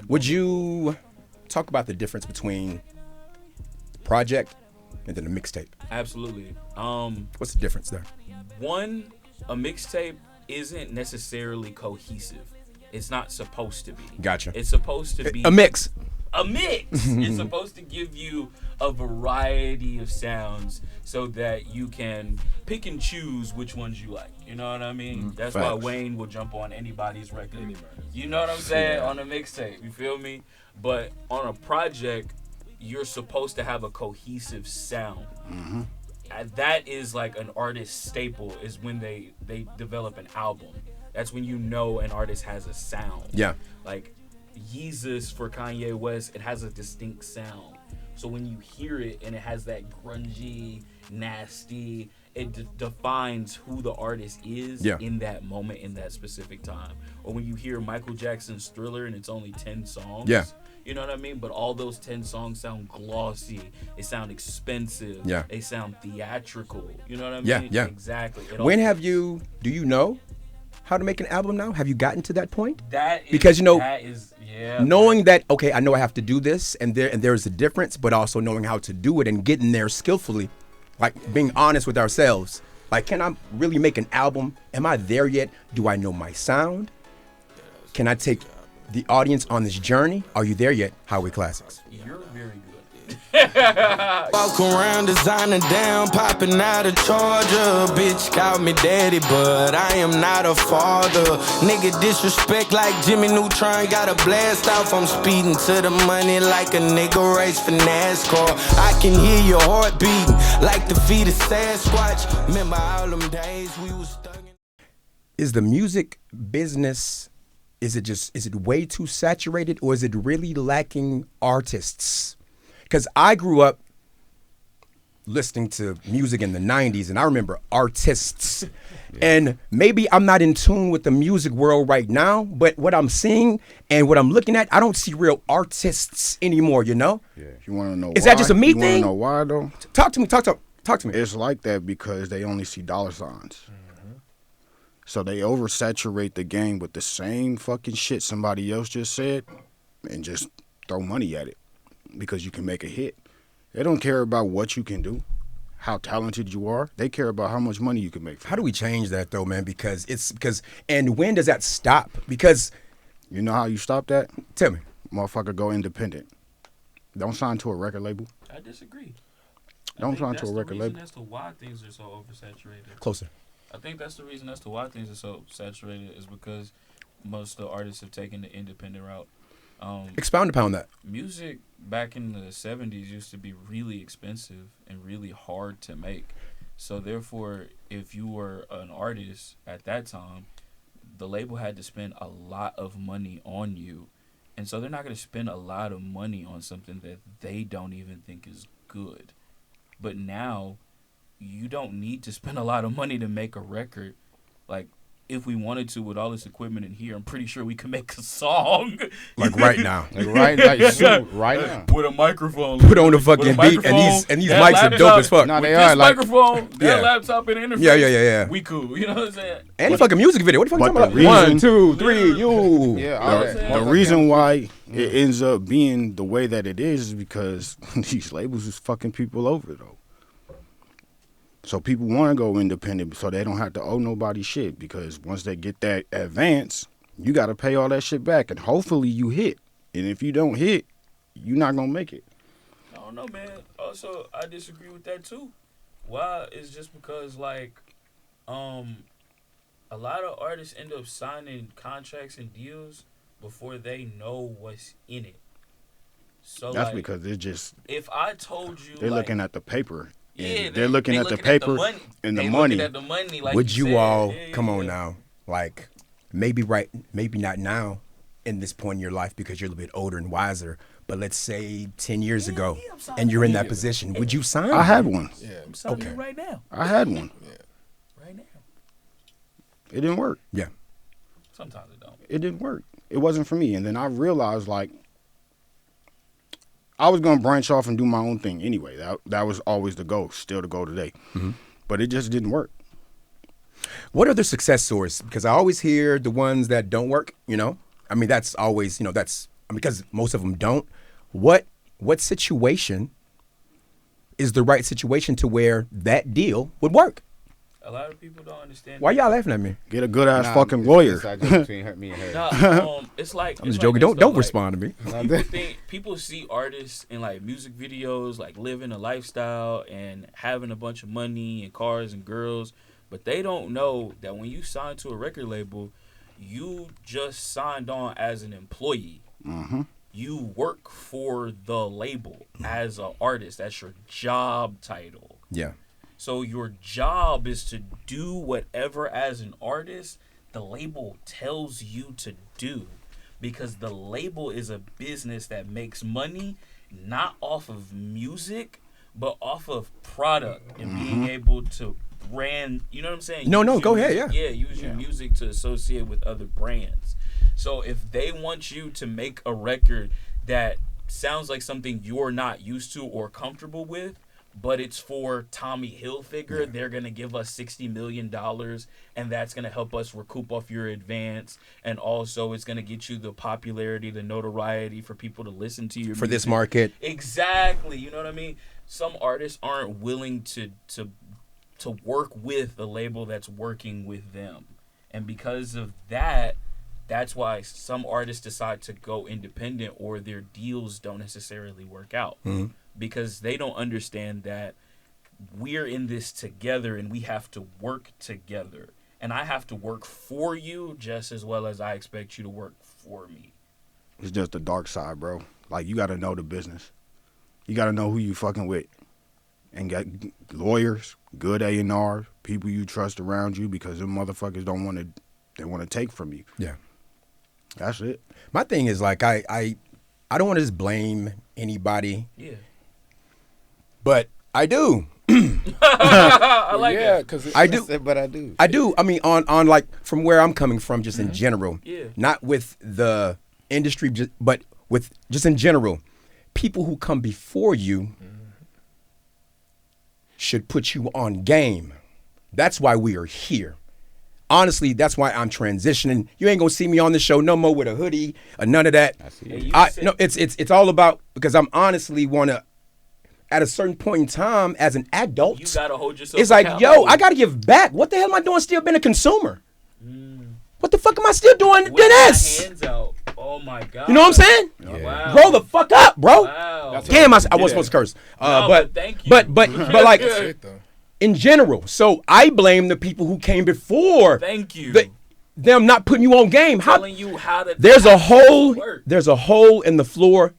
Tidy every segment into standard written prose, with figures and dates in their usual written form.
Would you talk about the difference between project and then a mixtape? Absolutely. What's the difference there? One, a mixtape isn't necessarily cohesive. It's not supposed to be. Gotcha. It's supposed to be A mix. It's supposed to give you a variety of sounds so that you can pick and choose which ones you like. You know what I mean? That's why Wayne will jump on anybody's record. You know what I'm saying? On a mixtape. You feel me? But on a project, you're supposed to have a cohesive sound. That is like an artist's staple, is when they develop an album. That's when you know an artist has a sound. Yeah. Like Yeezus for Kanye West, it has a distinct sound. So when you hear it and it has that grungy, nasty, it defines who the artist is in that moment, in that specific time. Or when you hear Michael Jackson's Thriller and it's only 10 songs. Yeah. You know what I mean? But all those 10 songs sound glossy. They sound expensive. Yeah. They sound theatrical. You know what I mean? Yeah, yeah. Exactly. Do you know how to make an album now? Have you gotten to that point? Because knowing that, okay, I know I have to do this and there's a difference, but also knowing how to do it and getting there skillfully, like being honest with ourselves. Like, can I really make an album? Am I there yet? Do I know my sound? Can I take the audience on this journey? Are you there yet? Highway Classics. You're very good. Walk around designer down, popping out of Georgia. Bitch called me daddy, but I am not a father. Nigga disrespect like Jimmy Neutron, got a blast off. I'm speeding to the money like a nigga race for NASCAR. I can hear your heart beating like the feet of Sasquatch. Remember all them days we was stuck in. Is the music business, is it way too saturated, or is it really lacking artists? Because I grew up listening to music in the 90s, and I remember artists. And maybe I'm not in tune with the music world right now, but what I'm seeing and what I'm looking at, I don't see real artists anymore, you know? Yeah, you want to know why? Is that just a me you thing? You want to know why, though? Talk to me. It's like that because they only see dollar signs. So they oversaturate the game with the same fucking shit somebody else just said and just throw money at it because you can make a hit. They don't care about what you can do, how talented you are. They care about how much money you can make. How do we change that though, man? And when does that stop? Because you know how you stop that? Tell me. Motherfucker, go independent. Don't sign to a record label. I disagree. Don't sign to a record label. That's the why things are so oversaturated. Closer. I think that's the reason as to why things are so saturated is because most of the artists have taken the independent route. Expound upon that. Music back in the 70s used to be really expensive and really hard to make. So therefore, if you were an artist at that time, the label had to spend a lot of money on you. And so they're not going to spend a lot of money on something that they don't even think is good. But now, you don't need to spend a lot of money to make a record. Like, if we wanted to, with all this equipment in here, I'm pretty sure we could make a song. Like right now. right now. With a microphone. Put on the fucking beat, and these mics are dope as fuck. No, they with are this like microphone, that laptop and interface. Yeah. We cool. You know what I'm saying? And the fucking music video. What the fuck you talking about? Reason, 1, 2, 3, you. Yeah, the reason why it ends up being the way that it is because these labels is fucking people over, though. So people want to go independent so they don't have to owe nobody shit because once they get that advance, you got to pay all that shit back and hopefully you hit. And if you don't hit, you're not going to make it. I don't know, man. Also, I disagree with that too. Why? It's just because like a lot of artists end up signing contracts and deals before they know what's in it. So that's like, because they're just if I told you they're like, looking at the paper. Yeah, they're looking at the paper and the money. At the money like would you said. all come on now? Like maybe not now in this point in your life because you're a little bit older and wiser, but let's say 10 years ago and you're in that position. Would you sign? I had one. Yeah, I'm signing you right now. I had one. Yeah. Right now. It didn't work. Yeah. Sometimes it don't. It didn't work. It wasn't for me. And then I realized like I was going to branch off and do my own thing anyway. That was always the goal, still the goal today. Mm-hmm. But it just didn't work. What are the success stories? Because I always hear the ones that don't work, you know? I mean, that's always, that's because most of them don't. What situation is the right situation to where that deal would work? A lot of people don't understand. Why y'all laughing at me? Get a good ass fucking lawyer. It's between me and her. It's like I'm just joking. Don't respond to me. People see artists in like music videos, like living a lifestyle and having a bunch of money and cars and girls, but they don't know that when you sign to a record label, you just signed on as an employee. Mm-hmm. You work for the label as an artist. That's your job title. Yeah. So your job is to do whatever as an artist the label tells you to do, because the label is a business that makes money not off of music but off of product and being able to brand, you know what I'm saying? No, go ahead, yeah. Yeah, use your music to associate with other brands. So if they want you to make a record that sounds like something you're not used to or comfortable with, but it's for Tommy Hilfiger, they're going to give us $60 million, and that's going to help us recoup off your advance, and also it's going to get you the popularity, the notoriety for people to listen to your For music. this market. Exactly, you know what I mean? Some artists aren't willing to work with a label that's working with them, and because of that, that's why some artists decide to go independent, or their deals don't necessarily work out. Mm-hmm. Because they don't understand that we're in this together and we have to work together. And I have to work for you just as well as I expect you to work for me. It's just the dark side, bro. Like, you got to know the business. You got to know who you fucking with. And got lawyers, good A&R, people you trust around you, because them motherfuckers they want to take from you. Yeah. That's it. My thing is, like, I don't want to just blame anybody. Yeah. But I do. I like it. Because I do. But I do. I do. I mean, on like from where I'm coming from, just in general. Yeah. Not with the industry, but with just in general. People who come before you should put you on game. That's why we are here. Honestly, that's why I'm transitioning. You ain't gonna see me on the show no more with a hoodie or none of that. I see it. No, it's all about, because I'm honestly wanna, at a certain point in time as an adult, You got to hold yourself it's like, accountable. yo, I gotta give back. What the hell am I doing still being a consumer? What the fuck am I still doing With my this? hands out. Oh my God. You know what I'm saying? Yeah. Wow. Grow the fuck up, bro. Wow. Damn, I wasn't supposed to curse. No, but thank you. but like That's it, though. in general. So I blame the people who came before. Thank you. Them not putting you on game. Telling you how to. There's a how to hole. work. There's a hole in the floor.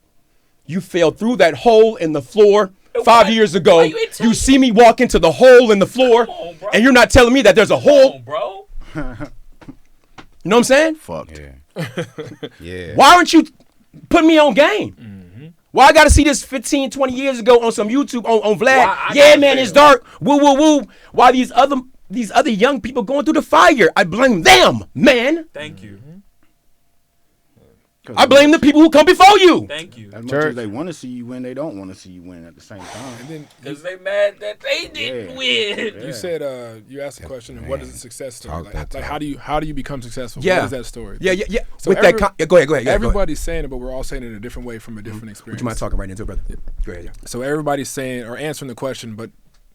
You fell through that hole in the floor 5 Why- years ago. why you ain't telling You see me walk into the hole in the floor, Come on, bro. and you're not telling me that there's a hole. Come on, bro. You know what I'm saying? Fucked. Yeah. Yeah. Why aren't you putting me on game? Why I got to see this 15, 20 years ago on some YouTube on Vlad? Why I Yeah, gotta man, fail? it's dark. Woo, woo, woo. Why these other young people going through the fire? I blame them, man. Thank you. I blame the people who come before you. Thank you. As much Church. as they want to see you win, they don't want to see you win at the same time. And then Because they mad that they didn't Yeah. win. you said you asked the question, what is a success story? Talk that Like talk. how do you become successful? Yeah. What is that story? Yeah. So With that, yeah, go ahead. Yeah, go ahead. Everybody's saying it, but we're all saying it in a different way from a different Would experience. you mind talking right into it, brother? Go ahead. Yeah. So everybody's saying or answering the question, but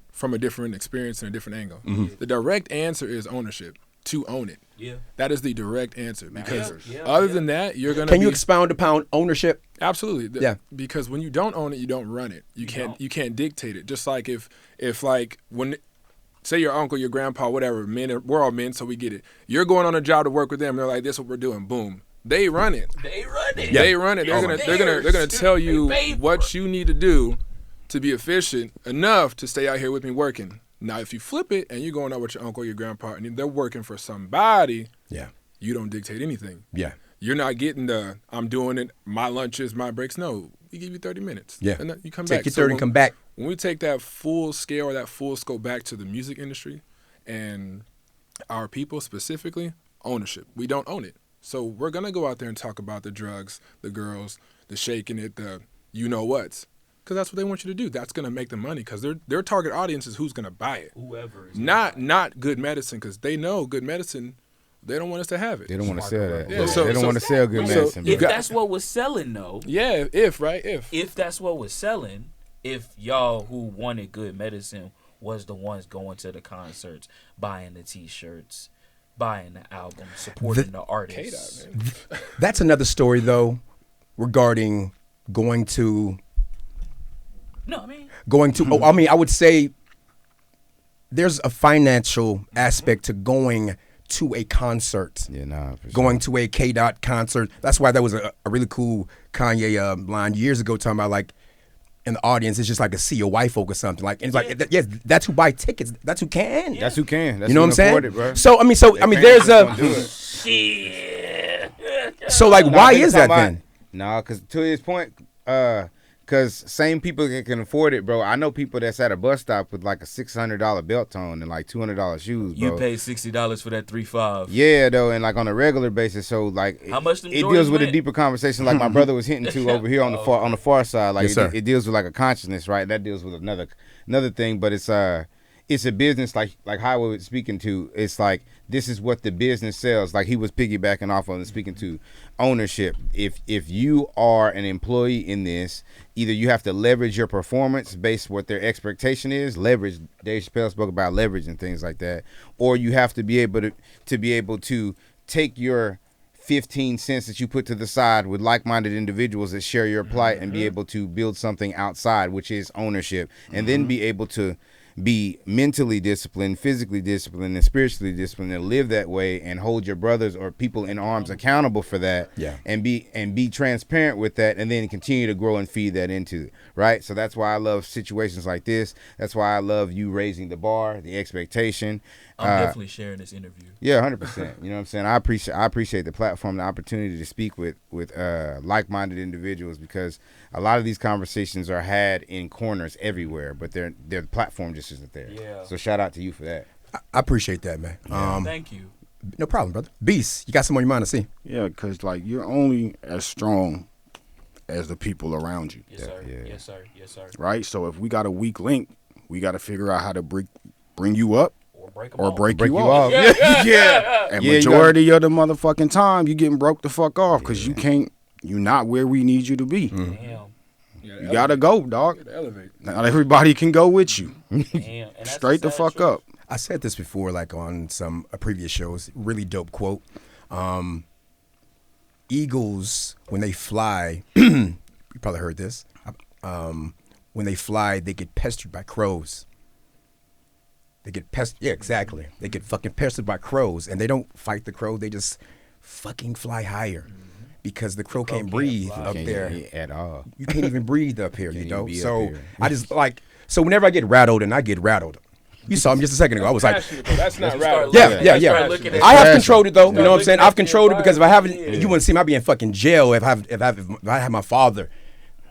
from a different experience and a different angle. Mm-hmm. The direct answer is ownership. To own it. Yeah. That is the direct answer. Because Yeah, other yeah. than that, you're gonna Can be, you expound upon ownership? absolutely. Yeah. Because when you don't own it, you don't run it. You can't dictate it. Just like if like when say your uncle, your grandpa, whatever, we're all men, so we get it. You're going on a job to work with them, they're like, this is what we're doing. Boom. They run it. They run it. They run it. They're gonna tell you They pay for what it. you need to do to be efficient enough to stay out here with me working. Now, if you flip it and you're going out with your uncle, your grandpa, and they're working for somebody, Yeah. you don't dictate anything. Yeah. You're not getting the I'm doing it, my lunches, my breaks. No, we give you 30 minutes. Yeah. And then you come Take back. your So 30 and come back. When we take that full scale or that full scope back to the music industry and our people specifically, ownership. We don't own it. So we're going to go out there and talk about the drugs, the girls, the shaking it, the you know what's. Because that's what they want you to do. That's going to make them money because their target audience is who's going to buy it. Whoever is Not good medicine because they know good medicine they don't want us to have it. They don't want to sell that. Yeah, They don't want to sell good medicine. If bro. that's what was selling, though. Yeah, if That's what was selling, if y'all who wanted good medicine was the ones going to the concerts, buying the T-shirts, buying the album, supporting the artists. That's another story, though, regarding going to. I would say there's a financial aspect to going to a concert. Yeah, nah. Going to a K-Dot concert. That's why that was a really cool Kanye line years ago talking about like in the audience it's just like a see your wife folk or something. Like, and it's like yes, that's who buy tickets. That's who can. That's who can. That's you know who what I'm saying? afford it, bro. So I mean, there's a. Shit. So like, why is that then? Nah, because to his point, because same people that can afford it, bro. I know people that's at a bus stop with like a $600 belt on and like $200 shoes, bro. You paid $60 for that 3.5. Yeah, though, and like on a regular basis. So like, How much them it Jordans deals with a went? deeper conversation, like my brother was hinting to over here on the far side. Like Yes, sir. it deals with like a consciousness, right? That deals with another thing, but it's a business like Highway was speaking to. It's like this is what the business sells. Like he was piggybacking off of and speaking to ownership. If you are an employee in this, either you have to leverage your performance based what their expectation is. Leverage. Dave Chappelle spoke about leverage and things like that. Or you have to be able to take your 15 cents that you put to the side with like-minded individuals that share your plight and be able to build something outside, which is ownership, and then be able to be mentally disciplined, physically disciplined, and spiritually disciplined, and live that way and hold your brothers or people in arms accountable for that. Yeah. And be transparent with that, and then continue to grow and feed that into it, right? So that's why I love situations like this. That's why I love you raising the bar, the expectation. I'm definitely sharing this interview. Yeah, 100%. You know what I'm saying? I appreciate the platform, the opportunity to speak with like-minded individuals, because a lot of these conversations are had in corners everywhere, but their platform just isn't there. Yeah. So shout out to you for that. I appreciate that, man. Thank you. No problem, brother. Beast, you got something on your mind to see? Yeah, because like you're only as strong as the people around you, Yes, sir. Yeah. Yes, sir. Yes, sir. right? So if we got a weak link, we got to figure out how to bring you up Or break 'em or off. break Break you you off. off. Yeah. And Yeah, you majority of the motherfucking time, you getting broke the fuck off because you not where we need you to be. Damn. You gotta go, dog. gotta elevate. Not everybody can go with you. Damn. And that's Straight the sad fuck truth. up. I said this before, like on some previous shows. Really dope quote. Eagles, when they fly, you probably heard this. When they fly, they get pestered by crows. They get pestered. Yeah, exactly. They get fucking pestered by crows, and they don't fight the crow. They just fucking fly higher because the crow can't breathe up Can't there. get at all. You can't even breathe up here, you Can't know. even be up So here. I just like whenever I get rattled, and I get rattled. You saw me just a second ago. I was like, Passionate, but that's not start right. yeah, looking- yeah, let's yeah. start looking at I have Passion. controlled it though. You know what I'm saying? looking I've at the controlled it because if I haven't, environment, you wouldn't see me. I'd be in fucking jail if I had my father.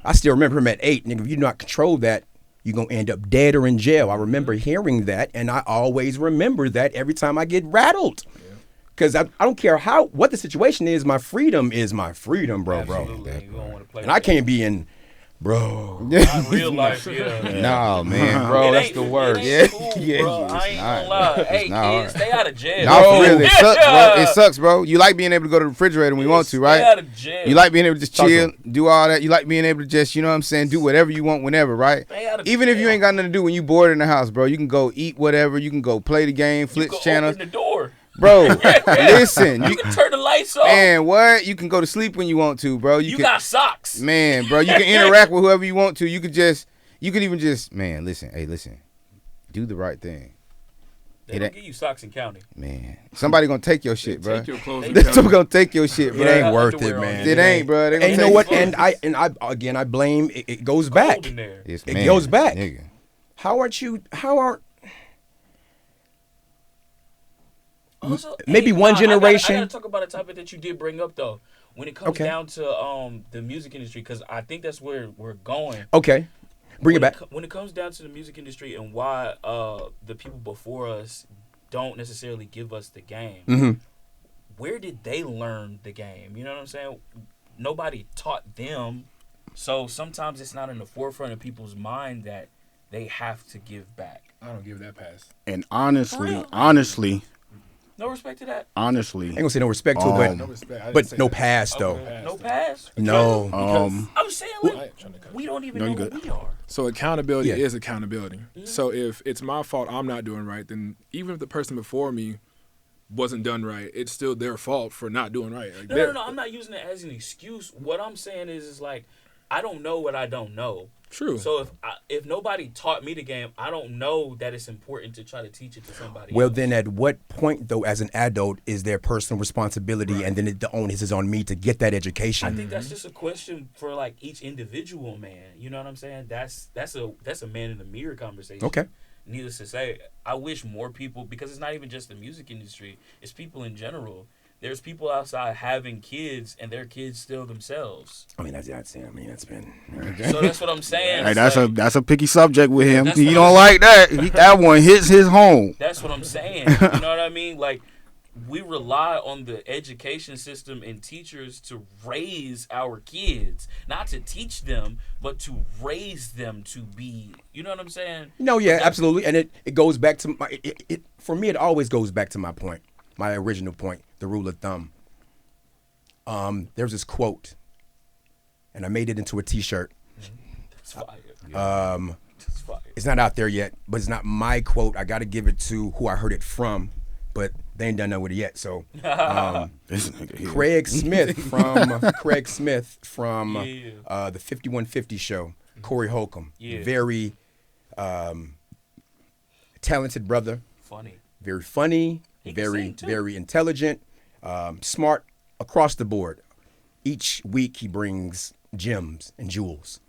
I still remember him at 8. Nigga, if you do not control that, you're gonna end up dead or in jail. I remember hearing that, and I always remember that every time I get rattled. Because I don't care what the situation is. My freedom is my freedom, bro. Absolutely. You don't want to play And I can't be in, bro. Not real life, yeah. No, man, It bro, that's ain't- the it worst. ain't Yeah, cool, yeah, bro. I ain't gonna lie. Hey, not kids, hard. stay out of jail. No, for real, it Yeah. sucks, bro. It sucks, bro. You like being able to go to the refrigerator when we want to, Stay right? out of jail. You like being able to just Talk to chill, do all that. You like being able to just, you know what I'm saying, do whatever you want whenever, right? Stay out of Even if you jail. ain't got nothing to do when you bored in the house, bro, you can go eat whatever. You can go play the game, You flip can channels. open the door. Bro, listen. You can turn the lights off. Man, what? You can go to sleep when you want to, bro. You can, got socks. Man, bro, you can interact with whoever you want to. You could even just, man, listen. Hey, listen. Do the right thing. They don't give you socks in county. Man, somebody gonna take your shit, bro. Take your clothes and Somebody county. gonna take your shit, bro. It ain't got worth underwear it, on. man. It ain't, bro. They gonna And you know take what? your And I blame. It goes back. Cold in there. Yes, It man, goes back. nigga. How aren't Also, maybe one generation- I gotta talk about a topic that you did bring up though. When it comes Okay. down to the music industry, because I think that's where we're going. Okay, bring it When back. When it comes down to the music industry and why the people before us don't necessarily give us the game, Mm-hmm. where did they learn the game? You know what I'm saying? Nobody taught them, so sometimes it's not in the forefront of people's mind that they have to give back. I don't give that pass. And honestly, No respect to that. honestly, I ain't gonna say no respect to it, No respect. I didn't but say no that. pass though. Okay. No pass. No. Because I'm saying I like ain't trying to cut we don't even No, know you who good. we are. So accountability Yeah. is accountability. So if it's my fault I'm not doing right, then even if the person before me wasn't done right, it's still their fault for not doing right. Like No. I'm not using it as an excuse. What I'm saying is like I don't know what I don't know. True. So if nobody taught me the game, I don't know that it's important to try to teach it to somebody Well, else. then at what point, though, as an adult, is there personal responsibility, and then the onus is on me to get that education? I think that's just a question for like each individual man. You know what I'm saying? That's a man in the mirror conversation. Okay. Needless to say, I wish more people, because it's not even just the music industry, it's people in general. There's people outside having kids and their kids still themselves. I mean, that's been. So that's what I'm saying. hey, It's like, that's a picky subject with him. That's He what don't I'm- like that. That one hits his home. that's what I'm saying. You know what I mean? Like, we rely on the education system and teachers to raise our kids, not to teach them, but to raise them to be. You know what I'm saying? No, yeah, absolutely, and it goes back to my. For me, it always goes back to my point, my original point, the rule of thumb. There's this quote, and I made it into a T-shirt. It's fire. It's fire. It's not out there yet, but it's not my quote. I got to give it to who I heard it from, but they ain't done nothing with it yet. So, This nigga here. Craig Smith from the 5150 show, Corey Holcomb, Yeah. very talented brother, very funny, He can very sing, too. very intelligent, smart across the board. Each week he brings gems and jewels,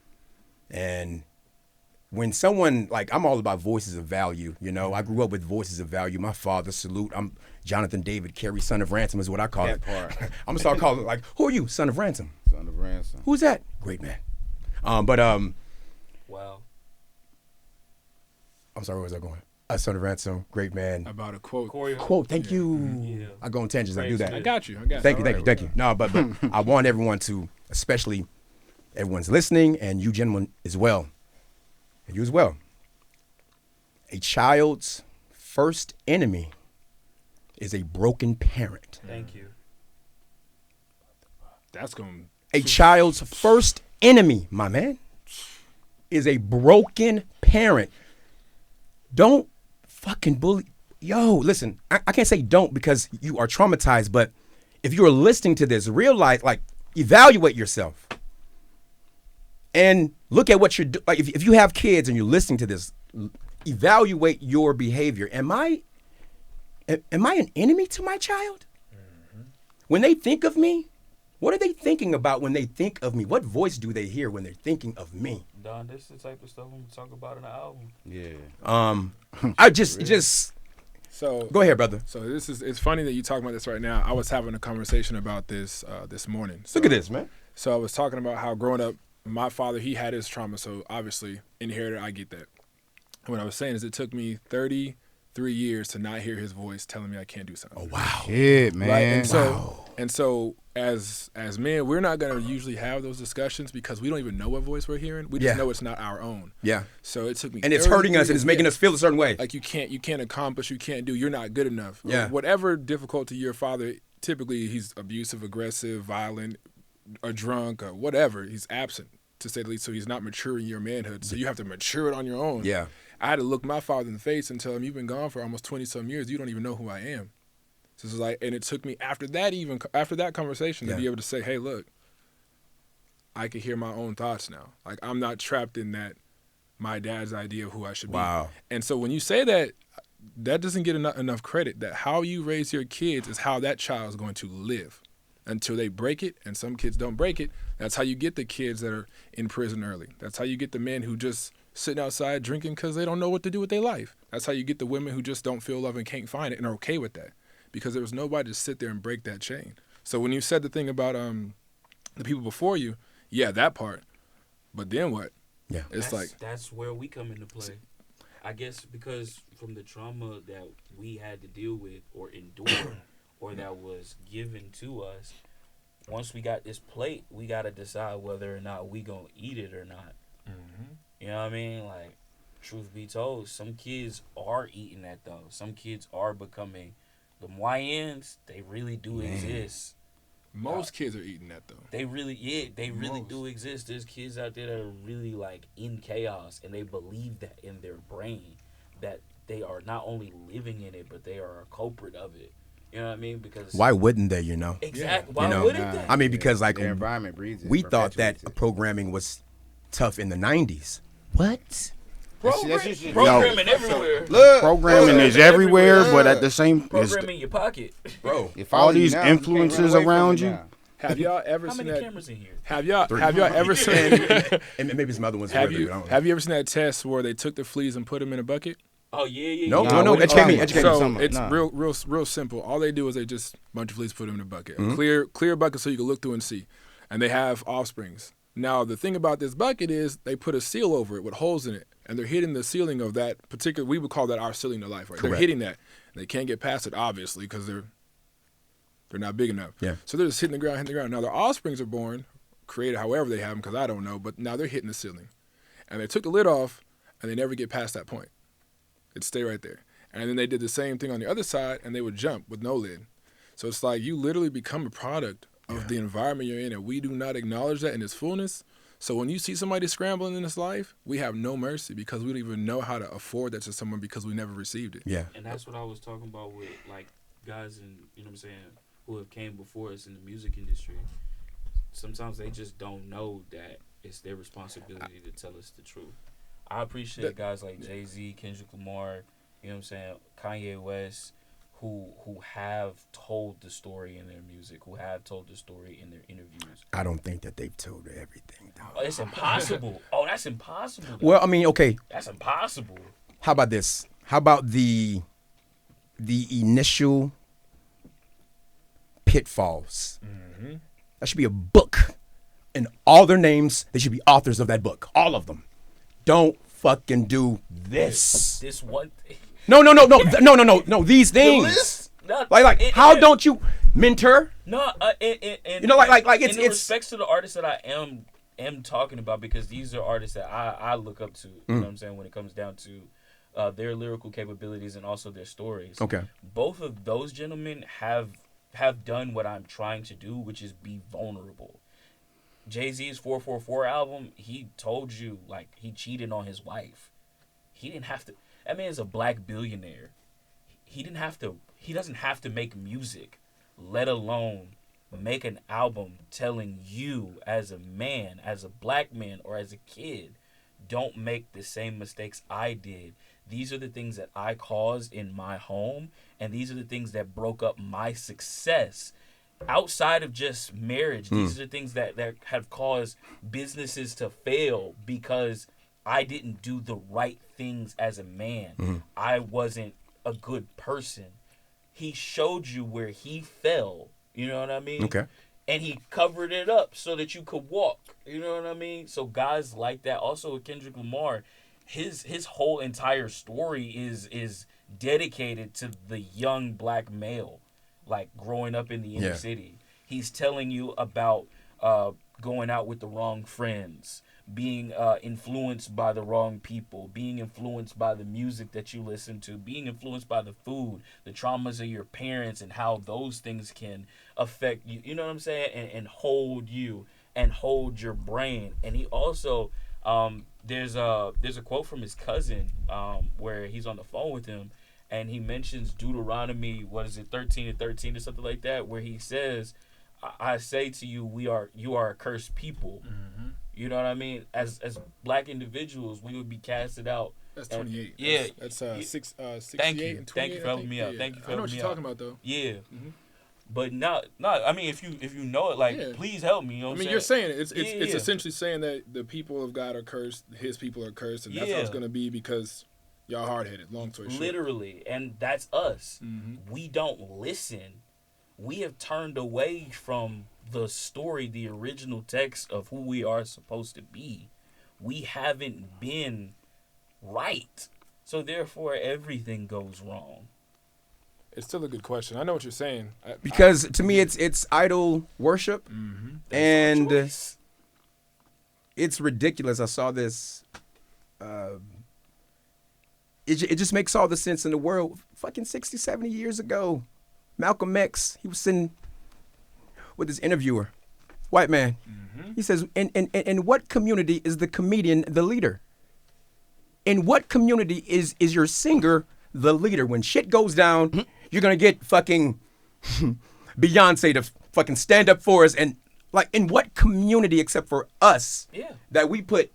and when someone, like, I'm all about voices of value, you know. I grew up with voices of value. My father, salute. I'm Jonathan David Carey, son of ransom is what I call That it. part. I'm gonna start calling it like, who are you, son of ransom? Son of ransom. Who's that? Great man. Wow. I'm sorry, where was I going? Son of ransom, great man. About a quote. Corey, Quote, thank you. Yeah. I go on tangents, I do that. I got you. Thank you. No, but I want everyone to, especially everyone's listening, and you gentlemen as well, and you as well. A child's first enemy is a broken parent. Thank you. That's going A child's first enemy, my man, is a broken parent. Don't fucking bully. Yo, listen, I can't say don't because you are traumatized, but if you are listening to this, realize, like, evaluate yourself and look at what you're doing. Like, if you have kids and you're listening to this, evaluate your behavior. Am I an enemy to my child? When they think of me, what are they thinking about when they think of me? What voice do they hear when they're thinking of me? Don, this is the type of stuff we talk about in the album. Yeah. I just So go ahead, brother. So it's funny that you talking about this right now. I was having a conversation about this this morning. So, Look at this, man. So I was talking about how growing up, my father, he had his trauma, so obviously inherited. I get that. And what I was saying is it took me 33 years to not hear his voice telling me I can't do something. Oh wow. Shit, man. Right? And so as men, we're not gonna usually have those discussions because we don't even know what voice we're hearing. We just Yeah. know it's not our own. Yeah. So it took me, And it's hurting us and it's making us feel a certain way. like you can't accomplish, you can't do, you're not good enough. Yeah. Whatever difficulty your father, typically he's abusive, aggressive, violent, or drunk, or whatever. He's absent, to say the least. So he's not maturing your manhood. So you have to mature it on your own. Yeah. I had to look my father in the face and tell him, "You've been gone for almost 20 some years. You don't even know who I am." So it's like, and it took me after that conversation to Yeah. be able to say, "Hey, look, I can hear my own thoughts now. Like I'm not trapped in that my dad's idea of who I should Wow. be." And so when you say that, that doesn't get enough credit. That how you raise your kids is how that child is going to live until they break it. And some kids don't break it. That's how you get the kids that are in prison early. That's how you get the men who just sitting outside drinking because they don't know what to do with their life. That's how you get the women who just don't feel love and can't find it and are okay with that, because there was nobody to sit there and break that chain. So when you said the thing about the people before you, yeah, that part. But then what? Yeah. It's like That's where we come into play. I guess because from the trauma that we had to deal with or endure or that was given to us, once we got this plate, we got to decide whether or not we going to eat it or not. Mm-hmm. You know what I mean? Like, truth be told, some kids are eating that though. Some kids are becoming The YNs, they really do exist. Most kids are eating that though. They really do exist. There's kids out there that are really like in chaos, and they believe that in their brain, that they are not only living in it, but they are a culprit of it. You know what I mean? Because why wouldn't they? You know. Exactly. You Why know? wouldn't they? I mean, because like their environment breeds it, we thought that perpetuates it. programming was tough in the '90s. What? Programming everywhere. Look, Programming is everywhere, but at the same, Programming your pocket. Bro, if all these influences around you. Have y'all ever How seen many that? cameras in here? Have y'all ever seen? and maybe some other ones. Have where you they don't. have you ever seen that test where they took the fleas and put them in a bucket? Oh yeah. No, yeah. no. Educate me. So it's real simple. All they do is they just bunch of fleas, put them in a bucket, a clear bucket, so you can look through and see. And they have offsprings. Now the thing about this bucket is they put a seal over it with holes in it, and they're hitting the ceiling of that particular. We would call that our ceiling to life, right? Correct. They're hitting that. They can't get past it, obviously, because they're not big enough. Yeah. So they're just hitting the ground. Now their offsprings are born, created however they have them, because I don't know. But now they're hitting the ceiling, and they took the lid off, and they never get past that point. It'd stay right there. And then they did the same thing on the other side, and they would jump with no lid. So it's like you literally become a product of the environment you're in, and we do not acknowledge that in its fullness. So when you see somebody scrambling in this life, we have no mercy because we don't even know how to afford that to someone because we never received it. Yeah. And that's what I was talking about with like guys and you know what I'm saying, who have came before us in the music industry. Sometimes they just don't know that it's their responsibility to tell us the truth. I appreciate guys like Jay-Z, Kendrick Lamar, you know what I'm saying, Kanye West, who have told the story in their music, who have told the story in their interviews. I don't think that they've told everything, though. Oh, it's impossible. Oh, that's impossible. Though. Well, I mean, okay. That's impossible. How about this? How about the initial pitfalls? Mm-hmm. That should be a book, and all their names, they should be authors of that book, all of them. Don't fucking do this. This one thing. No. These things. No, How don't you mentor? No, You know, like it's in respects to the artists that I am talking about, because these are artists that I look up to. You know what I'm saying, when it comes down to their lyrical capabilities and also their stories. Okay. Both of those gentlemen have done what I'm trying to do, which is be vulnerable. Jay-Z's 444 album, he told you like he cheated on his wife. He didn't have to. That man's a black billionaire. He doesn't have to make music, let alone make an album telling you as a man, as a black man, or as a kid, don't make the same mistakes I did. These are the things that I caused in my home, and these are the things that broke up my success. Outside of just marriage, these are the things that have caused businesses to fail because I didn't do the right things as a man. I wasn't a good person. He showed you where he fell. You know what I mean? Okay. And he covered it up so that you could walk. You know what I mean? So guys like that. Also with Kendrick Lamar, his whole entire story is dedicated to the young black male, like growing up in the inner city. He's telling you about going out with the wrong friends, being influenced by the wrong people, being influenced by the music that you listen to, being influenced by the food, the traumas of your parents, and how those things can affect you. You know what I'm saying? And hold you and hold your brain. And he also there's a quote from his cousin where he's on the phone with him, and he mentions Deuteronomy, 13:13 or something like that, where he says, I say to you, you are a cursed people. Mm-hmm. You know what I mean? As black individuals, we would be casted out. That's 28. Yeah. That's 68 Thank you. and 28. Thank you for helping me out. Thank you for I know helping what me you're out. talking about, though. Yeah. Mm-hmm. But not. I mean, if you know it, like, please help me. You know what I'm saying? You're saying it. It's essentially saying that the people of God are cursed, his people are cursed, and that's how it's going to be because y'all hard-headed, long story short. Literally. And that's us. Mm-hmm. We don't listen. We have turned away from the story, the original text of who we are supposed to be. We haven't been right. So therefore, everything goes wrong. It's still a good question. I know what you're saying. Because to me, it's idol worship, and it's ridiculous. I saw this. It just makes all the sense in the world. Fucking 60, 70 years ago, Malcolm X, he was sitting with his interviewer, white man. He says, in what community is the comedian the leader? In what community is your singer the leader? When shit goes down, you're going to get fucking Beyonce to fucking stand up for us. And like, in what community except for us that we put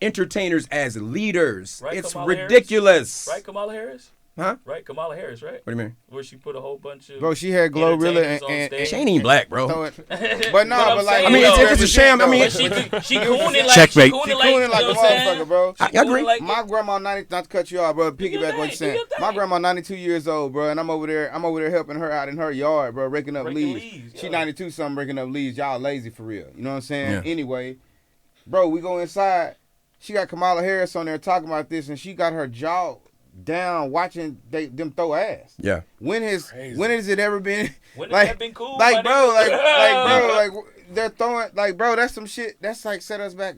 entertainers as leaders? Right, it's Kamala ridiculous. Harris? Right, Kamala Harris? Huh? Right, Kamala Harris, right? What do you mean? Where she put a whole bunch of Bro, she had Glorilla entertainers on and stage. She ain't even black, bro. But no, but like, saying, I mean, it's a sham. I mean, But she cooning like Checkmate. she cooning like, cooning like a you know what I'm saying? motherfucker, bro. I agree. Like My grandma 90, not to cut you off, bro. Piggyback what you're saying. your thing. My grandma 92 years old, bro, and I'm over there helping her out in her yard, bro, raking up leaves. She 92 something raking up leaves. Y'all lazy for real. You know what I'm saying? Yeah. Anyway, bro, we go inside. She got Kamala Harris on there talking about this, and she got her jaw down watching them throw ass. Yeah. When has it ever been When has like that been cool? like my bro nigga? like they're throwing like bro that's some shit that's like set us back.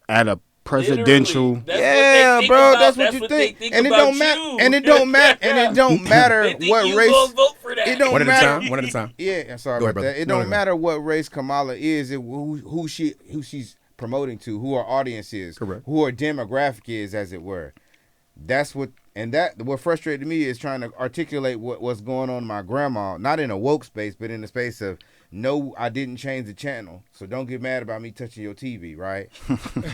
At a presidential. Literally. That's Yeah, what they think bro, about. that's what you they think. And it about don't matter. you. And it don't matter. And it don't matter They think what you race. gonna vote for that. It don't One at a matter. time. One at a time. Yeah, I'm sorry Go about ahead, that. It brother. don't matter what race Kamala is. Who she's promoting to, who her audience is, Correct. who her demographic is, as it were. That's what. And what frustrated me is trying to articulate what's going on in my grandma, not in a woke space, but in the space of, no, I didn't change the channel, so don't get mad about me touching your TV, right?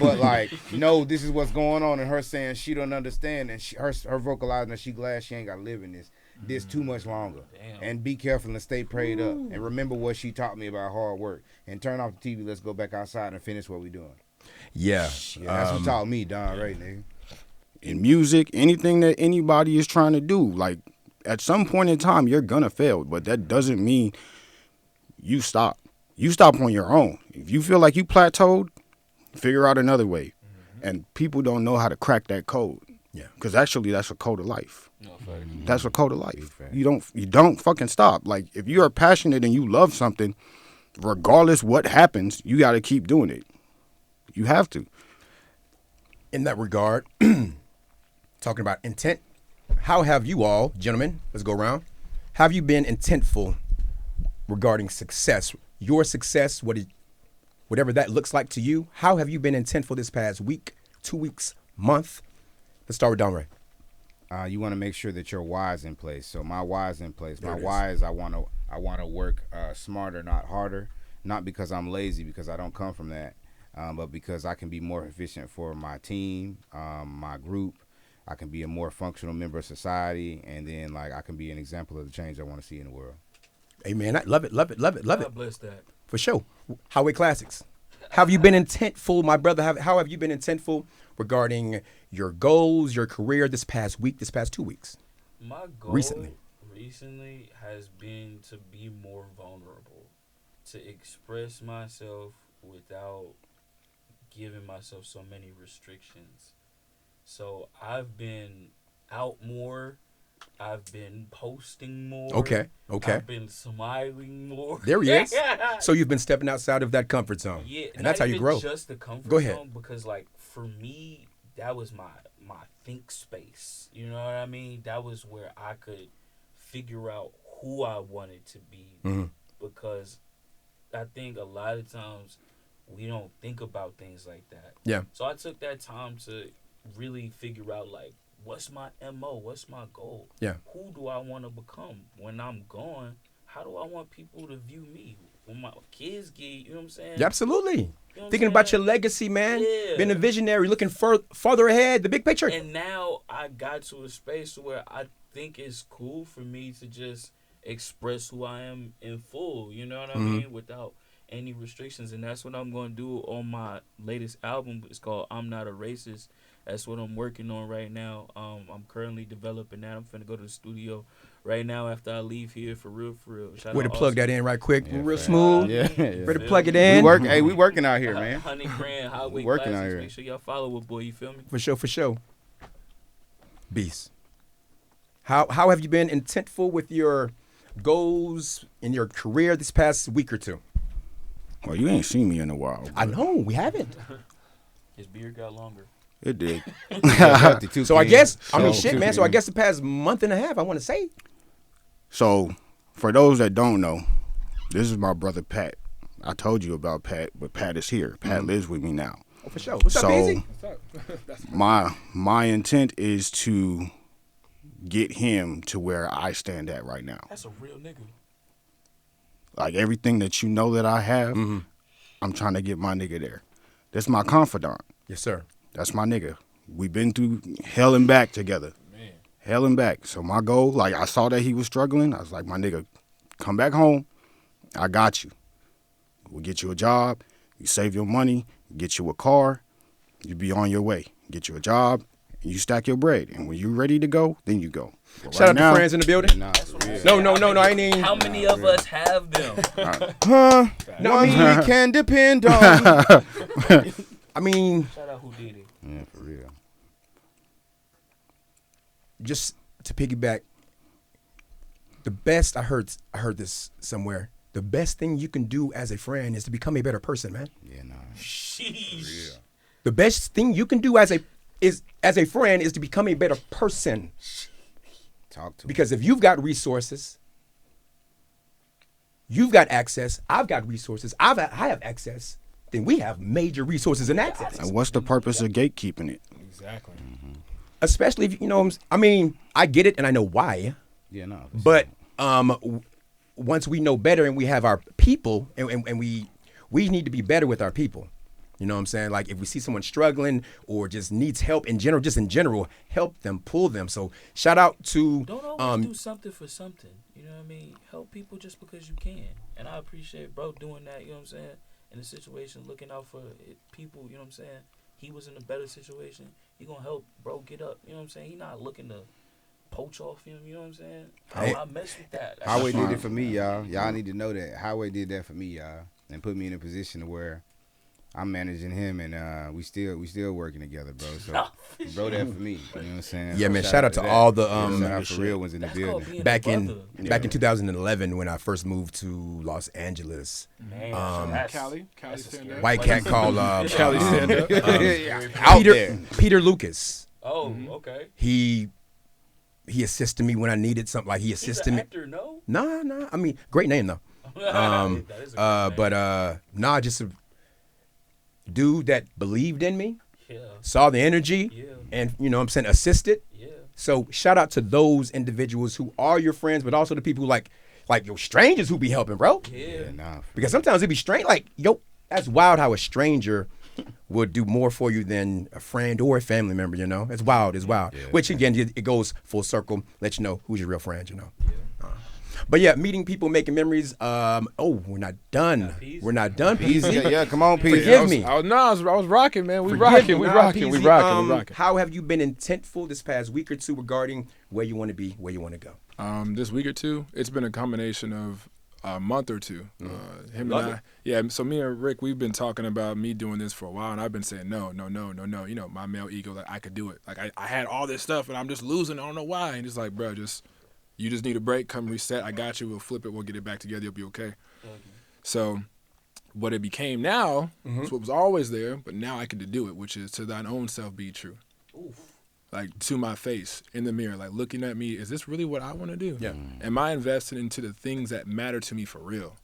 But like, no, this is what's going on, and her saying she don't understand, and her vocalizing that she glad she ain't got to live in this too much longer. Damn. And be careful and stay prayed up, and remember what she taught me about hard work, and turn off the TV, let's go back outside and finish what we doing. Yeah. Yeah, that's what taught me, Don, right, nigga. In music, anything that anybody is trying to do, like at some point in time, you're gonna fail, but that doesn't mean you stop. You stop on your own. If you feel like you plateaued, figure out another way. And people don't know how to crack that code. Yeah. Because actually, that's a code of life. No, fact. That's a code of life. You don't fucking stop. Like if you are passionate and you love something, regardless what happens, you got to keep doing it. You have to. In that regard, talking about intent, how have you all, gentlemen, let's go around, have you been intentful regarding success? Your success, whatever that looks like to you, how have you been intentful this past week, 2 weeks, month? Let's start with Don Ray. You want to make sure that your why is in place. So my why is in place. There My it is. why is I want to work smarter, not harder. Not because I'm lazy, because I don't come from that, but because I can be more efficient for my team, my group. I can be a more functional member of society, and then like I can be an example of the change I want to see in the world. Amen. I love it, love it, love it, love it. God bless that. For sure. Highway Classics. Have you been intentful, my brother? How have you been intentful regarding your goals, your career this past week, this past 2 weeks? My goal Recently has been to be more vulnerable, to express myself without giving myself so many restrictions. So I've been out more. I've been posting more. Okay. I've been smiling more. There he is. So you've been stepping outside of that comfort zone. Yeah, And that's how you grow. Just the comfort Go ahead. zone, because like for me, that was my think space. You know what I mean? That was where I could figure out who I wanted to be. Mm-hmm. Because I think a lot of times we don't think about things like that. Yeah. So I took that time to really figure out like, what's my MO? What's my goal? Yeah. Who do I want to become when I'm gone? How do I want people to view me? When my kids get, you know what I'm saying? Yeah, absolutely. You know what I'm Thinking about saying? your legacy, man. Yeah. Being a visionary, looking farther ahead, the big picture. And now I got to a space where I think it's cool for me to just express who I am in full, you know what I mean? Without any restrictions. And that's what I'm going to do on my latest album. It's called I'm Not a Racist. That's what I'm working on right now. I'm currently developing that. I'm finna go to the studio right now after I leave here for real, for real. Shout Way to out plug Austin. that in right quick. Yeah, Real fair. smooth. Yeah, Ready to Feel plug me? it in. we working out here, man. 100 grand highway We working classics. out here. Make sure y'all follow it, boy. You feel me? For sure, for sure. Beast. How have you been intentful with your goals in your career this past week or two? Well, you ain't seen me in a while. I but know, we haven't. His beard got longer. It did. So I guess, I mean, So, shit, man. So I guess the past month and a half, I want to say. So for those that don't know, this is my brother Pat. I told you about Pat, but Pat is here. Pat lives with me now. Oh, for sure. What's up, Easy? My intent is to get him to where I stand at right now. That's a real nigga. Like everything that you know that I have, I'm trying to get my nigga there. That's my confidant. Yes, sir. That's my nigga. We've been through hell and back together. Man. Hell and back. So my goal, like I saw that he was struggling. I was like, my nigga, come back home. I got you. We'll get you a job. You save your money. Get you a car. You be on your way. Get you a job. And you stack your bread. And when you're ready to go, then you go. But Shout out now, to friends in the building. Nah, No, I ain't even. How many of us have them? No, I mean, we can depend on. I mean, Shout out Houdini. Yeah, for real. just to piggyback, the best I heard this somewhere. The best thing you can do as a friend is to become a better person, man. Yeah, nah. Sheesh. The best thing you can do as a friend is to become a better person. Talk to Because if you've got resources, you've got access, I've got resources, I have access, then we have major resources and access. and what's the purpose of gatekeeping it? Exactly. Especially if, I mean, I get it and I know why, Yeah, no. but once we know better and we have our people and we need to be better with our people. You know what I'm saying? Like if we see someone struggling or just needs help in general, help them, pull them. So shout out to Don't always do something for something. You know what I mean? Help people just because you can. And I appreciate bro doing that, you know what I'm saying? In a situation, looking out for people, you know what I'm saying? He was in a better situation. He gonna help bro get up. You know what I'm saying? He not looking to poach off him, you know what I'm saying? I mess with that. That's Highway fine. did it for me, y'all. Y'all need to know that. Highway did that for me, y'all. And put me in a position where I'm managing him and we still working together, bro. So bro that for me. You know what I'm saying? Yeah, man, shout out to all the shout out for real ones in the That's called building. being back a in brother. 2011 when I first moved to Los Angeles. Man, Cali that's stand scary up. White cat called Cali stand up. Out there. Peter Lucas. Oh, okay. He assisted me when I needed something. Like he He's assisted an me. actor, no? Nah. I mean, great name though. That is a great name. Just a dude that believed in me, Yeah. saw the energy, Yeah. and you know what I'm saying, assisted. Yeah. So shout out to those individuals who are your friends, but also the people like your strangers who be helping, bro. Yeah. Yeah, nah. Because sometimes it be strange. Like, that's wild how a stranger would do more for you than a friend or a family member, you know? It's wild. Yeah. Which, again, it goes full circle. Let you know who's your real friend, you know? But, yeah, meeting people, making memories. We're not done. Peasy. We're not done, Peasy. Yeah, come on, Pete. Forgive me. I was rocking, man. We Forgive me. rocking. Peasy, how have you been intentful this past week or two regarding where you want to be, where you want to go? This week or two, it's been a combination of a month or two. Him Love and I, yeah. So me and Rick, we've been talking about me doing this for a while, and I've been saying no. You know, my male ego, like I could do it. Like I had all this stuff, and I'm just losing. I don't know why. And it's like, bro, you just need a break. Come reset. I got you. We'll flip it. We'll get it back together. You'll be okay. So what it became now is what was always there, but now I can do it, which is to thine own self be true. Oof. Like to my face in the mirror, like looking at me, is this really what I want to do? Yeah. Am I investing into the things that matter to me for real?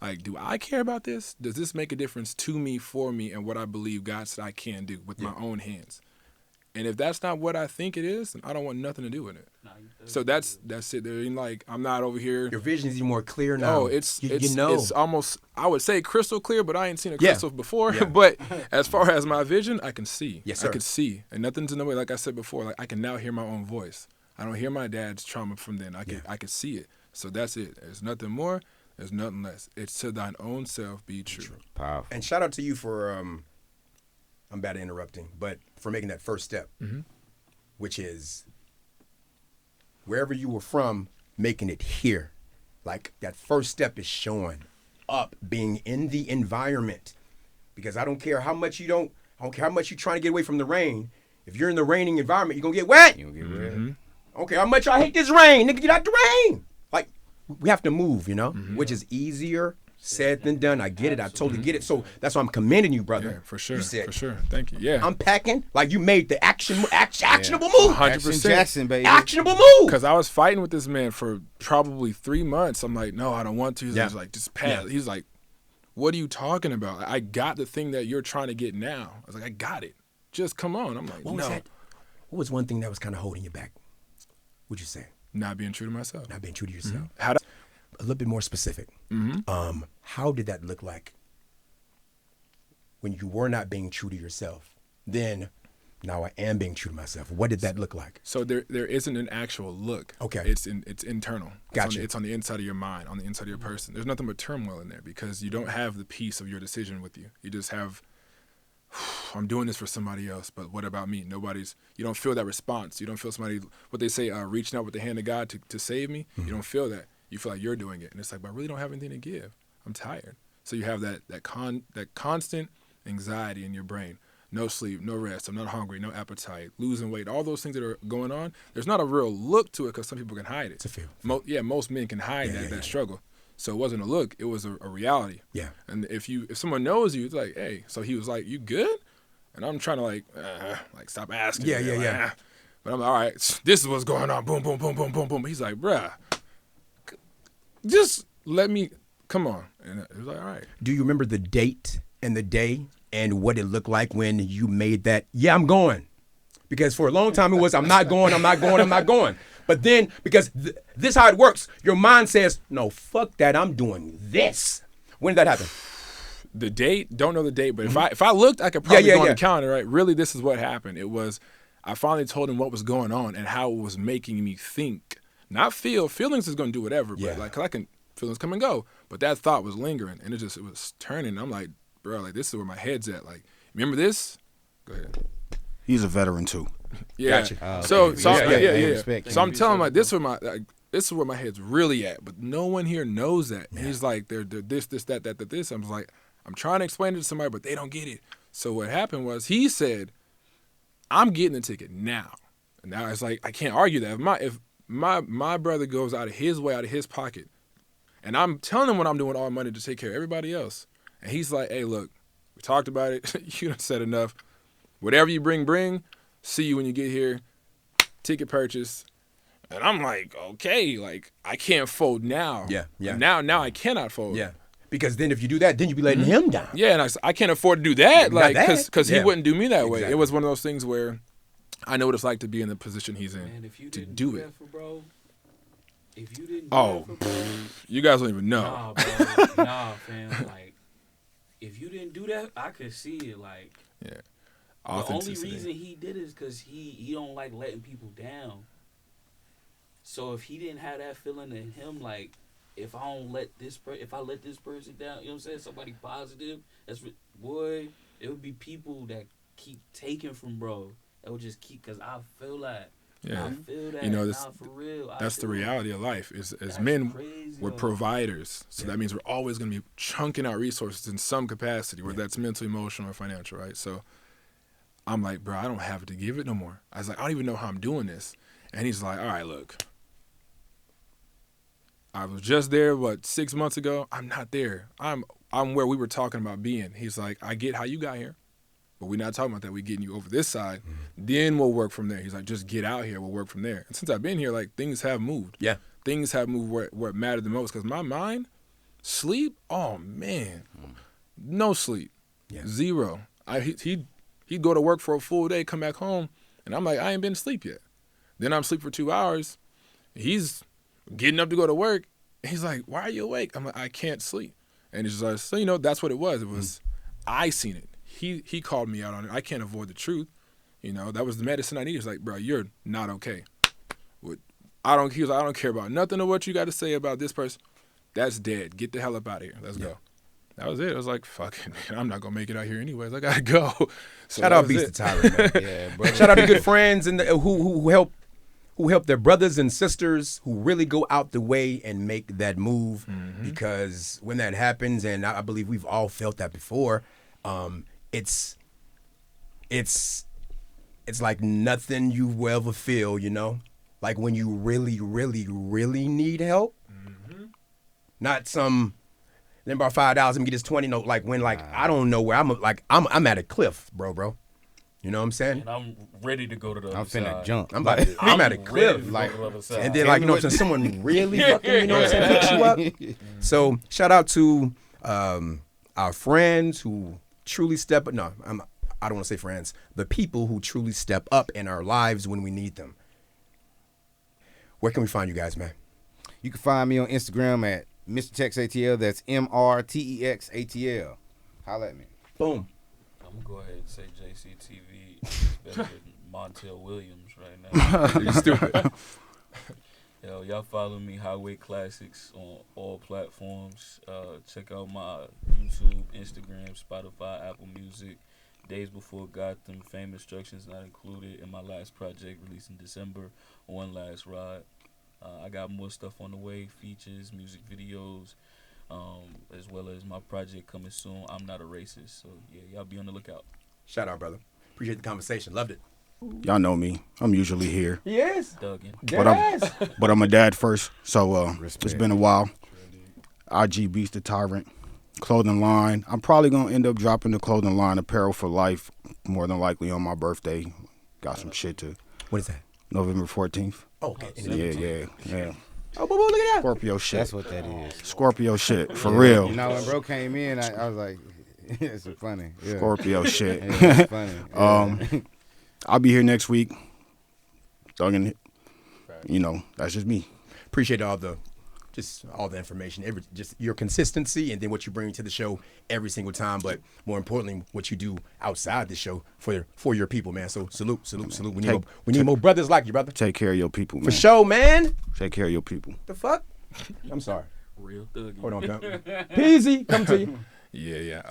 Like, do I care about this? Does this make a difference to me, for me, and what I believe God said I can do with my own hands? And if that's not what I think it is, then I don't want nothing to do with it. So that's it. There ain't like, I'm not over here. Your vision is even more clear now. No, it's know. it's almost, I would say crystal clear, but I ain't seen a Yeah. crystal before. Yeah. But as far as my vision, I can see. Yes, sir. I can see, and nothing's in the way. Like I said before, like I can now hear my own voice. I don't hear my dad's trauma from then. I can see it. So that's it. There's nothing more. There's nothing less. It's to thine own self be true. Powerful. And shout out to you for, I'm bad at interrupting, but for making that first step, which is wherever you were from, making it here. Like that first step is showing up, being in the environment. Because I don't care how much I don't care how much you're trying to get away from the rain. If you're in the raining environment, you're going to get wet. You don't get red. I don't care how much I hate this rain. Nigga, get out the rain. Like, we have to move, you know, which is easier said than done. I get it. I totally get it. So that's why I'm commending you, brother. Yeah, for sure. You said, for sure. Thank you. Yeah. I'm packing. Like you made the actionable move. 100%. Jackson, baby. Actionable move. Because I was fighting with this man for probably 3 months. I'm like, no, I don't want to. He's Yeah. like, just pass. Yeah. He's like, what are you talking about? I got the thing that you're trying to get now. I was like, I got it. Just come on. I'm like, What was no. that? What was one thing that was kind of holding you back? What'd you say? Not being true to myself. Not being true to yourself. How do A little bit more specific. How did that look like when you were not being true to yourself? Then, now I am being true to myself. What did that look like? So there isn't an actual look. Okay. It's internal. Gotcha. It's on the inside of your mind, on the inside of your person. There's nothing but turmoil in there because you don't have the piece of your decision with you. You just have, I'm doing this for somebody else, but what about me? You don't feel that response. You don't feel somebody, what they say, reaching out with the hand of God to save me. You don't feel that. You feel like you're doing it. And it's like, but I really don't have anything to give. I'm tired. So you have that constant anxiety in your brain. No sleep, no rest, I'm not hungry, no appetite, losing weight, all those things that are going on. There's not a real look to it because some people can hide it. It's a feel. Most men can hide that struggle. So it wasn't a look, it was a reality. Yeah. And if someone knows you, it's like, hey, so he was like, you good? And I'm trying to like stop asking. Yeah, man, yeah, like, yeah. But I'm like, all right, this is what's going on. Boom, boom, boom, boom, boom, boom. He's like, bruh, just let me, come on. And it was like, all right. Do you remember the date and the day and what it looked like when you made that, yeah, I'm going? Because for a long time it was, I'm not going. But then, because this is how it works, your mind says, no, fuck that, I'm doing this. When did that happen? The date, don't know the date, but if I looked, I could probably go on yeah. the calendar, right? Really, this is what happened. It was, I finally told him what was going on and how it was making me think. Not feel. Feelings is going to do whatever, but like, 'cause I can, feelings come and go. But that thought was lingering, and it was turning. I'm like, bro, like, this is where my head's at. Like, remember this? Go ahead. He's a veteran too. Yeah. Gotcha. So yeah. Respect. So I'm telling him, like, this is where my head's really at, but no one here knows that. And he's like, they're this, that, this. I'm like, I'm trying to explain it to somebody, but they don't get it. So what happened was he said, I'm getting the ticket now. And now it's like, I can't argue that. If my brother goes out of his way, out of his pocket, and I'm telling him what I'm doing all money to take care of everybody else, and he's like, hey, look, we talked about it. You done said enough. Whatever you bring. See you when you get here. Ticket purchase. And I'm like, okay, like, I can't fold now. Yeah. Now I cannot fold. Yeah. Because then if you do that, then you be letting him down. Yeah, and I can't afford to do that, Not like, that. because he Yeah. wouldn't do me that way. Exactly. It was one of those things where I know what it's like to be in the position he's in, Man, if you to didn't do it. that for bro, if you didn't Oh, do that for bro, you guys don't even know. nah, bro, nah, fam. Like, if you didn't do that, I could see it. Like, Yeah. the only Authenticity. reason he did it is because he don't like letting people down. So if he didn't have that feeling in him, like, if I let this person down, you know what I'm saying, somebody positive, boy, it would be people that keep taking from bro. That would just keep, because I feel that. Yeah. I feel that. You know, Nah, for real. That's the feel that. reality of life. As That's men, crazy, we're yo. providers. So that means we're always going to be chunking out resources in some capacity, whether that's mental, emotional, or financial, right? So I'm like, bro, I don't have it to give it no more. I was like, I don't even know how I'm doing this. And he's like, all right, look. I was just there, 6 months ago? I'm not there. I'm where we were talking about being. He's like, I get how you got here, but we're not talking about that. We're getting you over this side. Then we'll work from there. He's like, just get out here. We'll work from there. And since I've been here, like, things have moved. Yeah. Things have moved where it mattered the most. Because my mind, sleep, oh, man. No sleep. Yeah. Zero. He'd go to work for a full day, come back home, and I'm like, I ain't been to sleep yet. Then I'm asleep for 2 hours. He's getting up to go to work. He's like, why are you awake? I'm like, I can't sleep. And he's just like, so, that's what it was. It was, I seen it. He called me out on it. I can't avoid the truth. That was the medicine I needed. He's like, bro, you're not okay. He was like, I don't care about nothing of what you got to say about this person. That's dead. Get the hell up out of here. Let's go. That was it. I was like, fuck it, man. I'm not going to make it out here anyways. I got to go. So Shout out BEAS the Tyrant, man. Yeah, brother. Shout out to good friends and who help their brothers and sisters who really go out the way and make that move. Because when that happens, and I believe we've all felt that before, it's like nothing you will ever feel, like when you really, really, really need help. Not some Then borrow $5. Let me get this 20 note. Like when I don't know where I'm at a cliff, bro. You know what I'm saying? And I'm ready to go to the other side. I'm finna jump. I'm at a cliff. Like, And then you know what I'm saying? Someone really fucking, you know what I'm saying, picks you up. So shout out to our friends who truly step up. No, I don't want to say friends. The people who truly step up in our lives when we need them. Where can we find you guys, man? You can find me on Instagram at Mr. Tex ATL. That's MRTEX ATL. Holla at me. Boom. I'm going to go ahead and say JCTV is better than Montel Williams right now. You stupid. Yo, y'all follow me, Highway Classics, on all platforms. Check out my YouTube, Instagram, Spotify, Apple Music. Days Before Gotham, Fame Instructions not included in my last project released in December, One Last Ride. I got more stuff on the way, features, music videos, as well as my project coming soon, I'm Not a Racist. So, yeah, y'all be on the lookout. Shout out, brother. Appreciate the conversation. Loved it. Y'all know me. I'm usually here. He is. Duggan. But I'm a dad first, so it's Respect. been a while. IG BEAS the Tyrant. Clothing line. I'm probably going to end up dropping the clothing line Apparel for Life more than likely on my birthday. Got some shit to What is that? November 14th. Oh, okay. Yeah. Oh, look at that. Scorpio shit. That's what that is. Scorpio shit, for real. You know, when bro came in, I was like, it's funny. Yeah. Scorpio shit. Yeah, it's funny. Yeah. I'll be here next week. Thugging it. You know, that's just me. Appreciate all the information, just your consistency, and then what you bring to the show every single time. But more importantly, what you do outside the show for your people, man. So salute. We need more brothers like you, brother. Take care of your people, man. For sure, man. Take care of your people. The fuck? I'm sorry. Real thuggy. Hold on, Peasy, come to you. Yeah.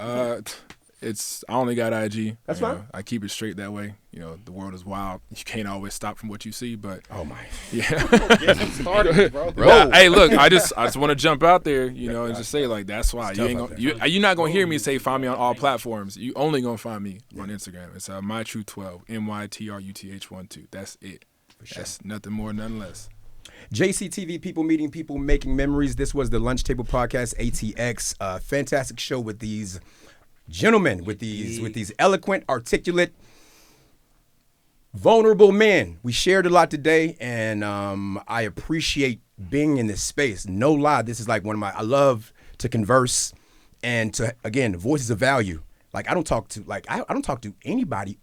I only got IG. That's you fine. know, I keep it straight that way. You know, the world is wild. You can't always stop from what you see, but Oh my. yeah. Started, bro. Nah, hey, look, I just want to jump out there, you know, and just say like that's why you're not gonna hear me say find me on all platforms. You only gonna find me on Instagram. It's mytruth12 MYTRUTH12. That's it. That's nothing more, nothing less. JCTV, people meeting people, making memories. This was the Lunch Table Podcast ATX. Fantastic show with these gentlemen, with these eloquent, articulate, vulnerable men. We shared a lot today, and I appreciate being in this space. No lie, this is like I love to converse and to, again, voices of value. Like I don't talk to anybody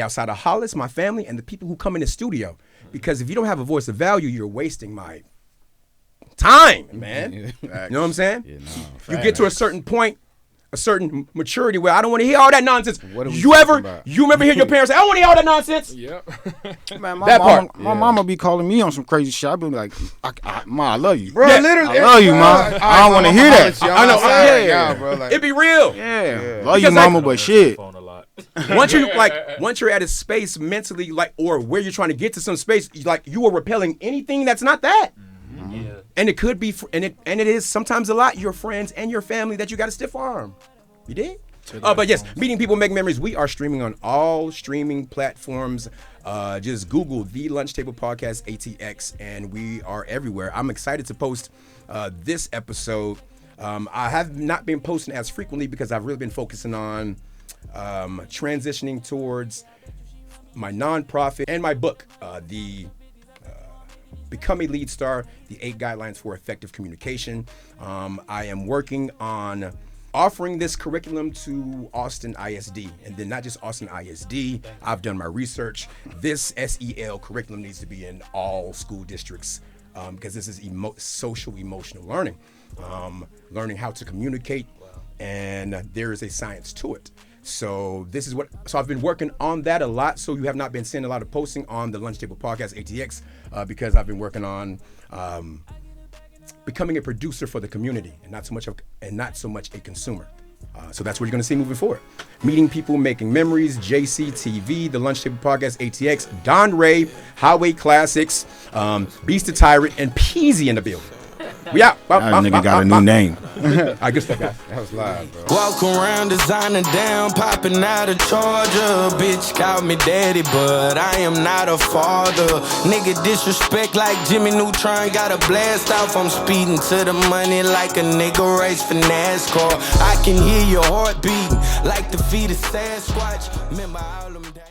outside of Hollis, my family, and the people who come in the studio. Because if you don't have a voice of value, you're wasting my time, man. You know what I'm saying? Yeah, You get to a certain point, a certain maturity where I don't want to hear all that nonsense. What are we You talking about? remember hearing your parents say, I don't want to hear all that nonsense? Yep. Man, That my mama be calling me on some crazy shit. I be like, Ma, I love you. Bro, literally. I love you, Ma. I don't want to hear that. I know. Yeah. Yeah, bro. Like, It be real. Yeah. Love you, Because, mama, but shit. Phone a lot. Once you're at a space mentally, or where you're trying to get to some space, you are repelling anything that's not that. Yeah. And it could be, and it is sometimes a lot, your friends and your family that you got a stiff arm. You did? But yes, meeting people, making memories. We are streaming on all streaming platforms. Just Google the Lunch Table Podcast ATX, and we are everywhere. I'm excited to post this episode. I have not been posting as frequently because I've really been focusing on transitioning towards my nonprofit and my book, the Become a Lead Star, the 8 Guidelines for Effective Communication. I am working on offering this curriculum to Austin ISD, and then not just Austin ISD. I've done my research. This SEL curriculum needs to be in all school districts because this is social emotional learning, learning how to communicate, and there is a science to it. So I've been working on that a lot. So you have not been seeing a lot of posting on the Lunch Table Podcast ATX because I've been working on becoming a producer for the community and not so much a consumer. So that's what you're going to see moving forward. Meeting people, making memories, JCTV, the Lunch Table Podcast ATX, Don Ray, Highway Classics, BEAS the Tyrant, and Peasy in the building. We out. That nigga got a new name. I guess that guy. That was live, bro. Walk around designer down, popping out of Georgia. Bitch called me daddy, but I am not a father. Nigga disrespect like Jimmy Neutron, got a blast off. I'm speeding to the money like a nigga race for NASCAR. I can hear your heart beating like the feet of Sasquatch. Remember all them days.